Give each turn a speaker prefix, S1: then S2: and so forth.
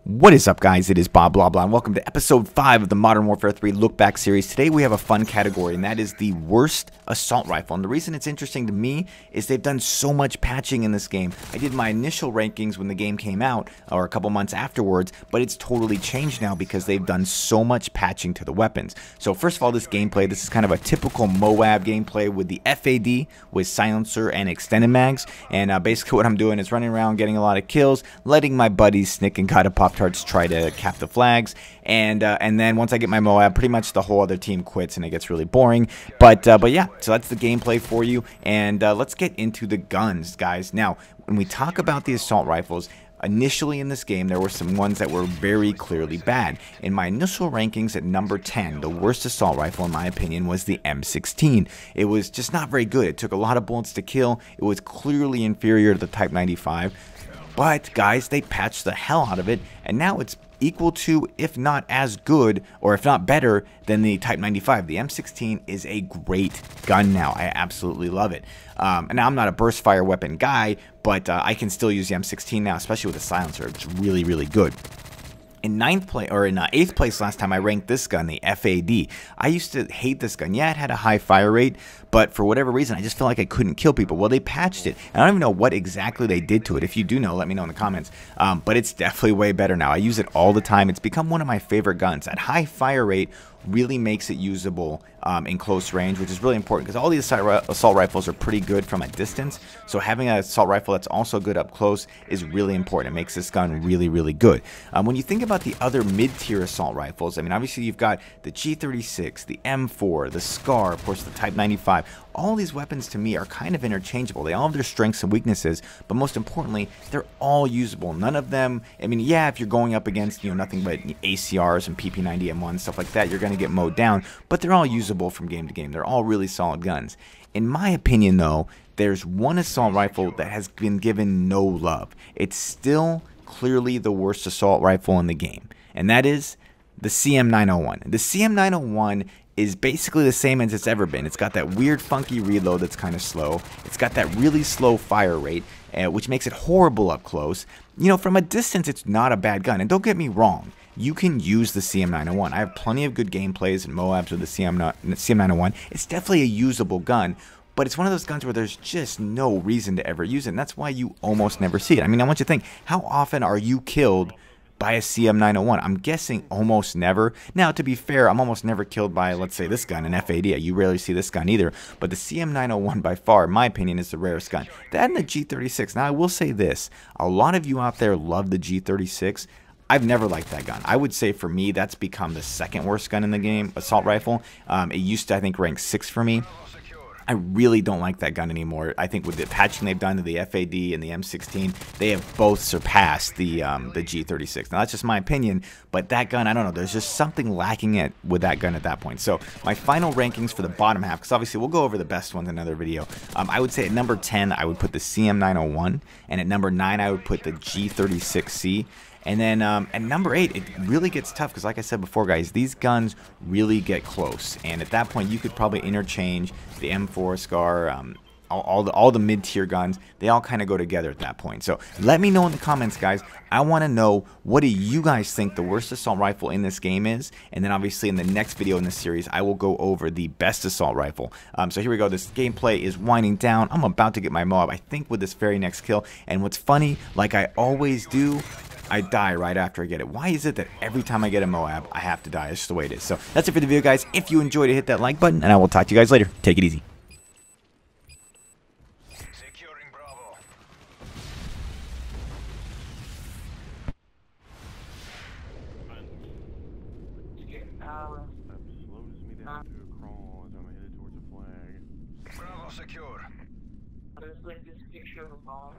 S1: What is up, guys? It is Bob Blah Blah, and welcome to episode 5 of the Modern Warfare 3 Look Back series. Today we have a fun category, and that is the worst assault rifle. And the reason it's interesting to me is they've done so much patching in this game. I did my initial rankings when the game came out, or a couple months afterwards, but it's totally changed now because they've done so much patching to the weapons. So first of all, this gameplay, this is kind of a typical MOAB gameplay with the FAD, with silencer and extended mags. And basically what I'm doing is running around, getting a lot of kills, letting my buddies Snick and Kata Pop-Tarts try to cap the flags, and then once I get my MOAB, pretty much the whole other team quits and it gets really boring. But yeah, so that's the gameplay for you, and let's get into the guns, guys. Now, when we talk about the assault rifles, initially in this game, there were some ones that were very clearly bad. In my initial rankings at number 10, the worst assault rifle, in my opinion, was the M16. It was just not very good. It took a lot of bullets to kill. It was clearly inferior to the Type 95. But, guys, they patched the hell out of it, and now it's equal to, if not as good, or if not better, than the Type 95. The M16 is a great gun now. I absolutely love it. And now I'm not a burst fire weapon guy, but I can still use the M16 now, especially with a silencer. It's really, really good. In 8th place last time, I ranked this gun, the FAD. I used to hate this gun. Yeah, it had a high fire rate, but for whatever reason, I just felt like I couldn't kill people. Well, they patched it, and I don't even know what exactly they did to it. If you do know, let me know in the comments. But it's definitely way better now. I use it all the time. It's become one of my favorite guns. That high fire rate really makes it usable in close range, which is really important because all these assault rifles are pretty good from a distance. So having an assault rifle that's also good up close is really important. It makes this gun really, really good. When you think about the other mid-tier assault rifles, I mean, obviously you've got the G36, the M4, the SCAR, of course the Type 95. All these weapons to me are kind of interchangeable. They all have their strengths and weaknesses, but most importantly, they're all usable. None of them, I mean, yeah, if you're going up against, nothing but ACRs and PP90M1, stuff like that, you're going to get mowed down, but they're all usable from game to game. They're all really solid guns. In my opinion, though, there's one assault rifle that has been given no love. It's still clearly the worst assault rifle in the game, and that is the CM901. The CM901 is basically the same as it's ever been. It's got that weird funky reload that's kind of slow. It's got that really slow fire rate, which makes it horrible up close. From a distance, it's not a bad gun. And don't get me wrong, you can use the CM901. I have plenty of good gameplays and MOABs with the CM901. It's definitely a usable gun, but it's one of those guns where there's just no reason to ever use it, and that's why you almost never see it. I mean, I want you to think, how often are you killed by a CM901? I'm guessing almost never. Now, to be fair, I'm almost never killed by, let's say, this gun, an FAD. You rarely see this gun either, but the CM901 by far, in my opinion, is the rarest gun. That and the G36. Now, I will say this. A lot of you out there love the G36. I've never liked that gun. I would say for me, that's become the second worst gun in the game, assault rifle. It used to, I think, rank 6 for me. I really don't like that gun anymore. I think with the patching they've done to the FAD and the M16, they have both surpassed the G36. Now, that's just my opinion, but that gun, I don't know, there's just something lacking with that gun at that point. So my final rankings for the bottom half, because obviously we'll go over the best ones in another video. I would say at number 10, I would put the CM901, and at number 9, I would put the G36C. And then at number 8, it really gets tough because, like I said before, guys, these guns really get close. And at that point, you could probably interchange the M4, SCAR, all the mid-tier guns. They all kind of go together at that point. So let me know in the comments, guys. I want to know, what do you guys think the worst assault rifle in this game is? And then obviously in the next video in this series, I will go over the best assault rifle. So here we go. This gameplay is winding down. I'm about to get my MOAB, I think, with this very next kill. And what's funny, like I always do, I die right after I get it. Why is it that every time I get a MOAB, I have to die? It's just the way it is. So that's it for the video, guys. If you enjoyed it, hit that like button, and I will talk to you guys later. Take it easy.
S2: Securing Bravo.
S3: That slows me down to a crawl as I'm headed towards a flag.
S2: Bravo secure.
S4: There's like this picture of a bomb.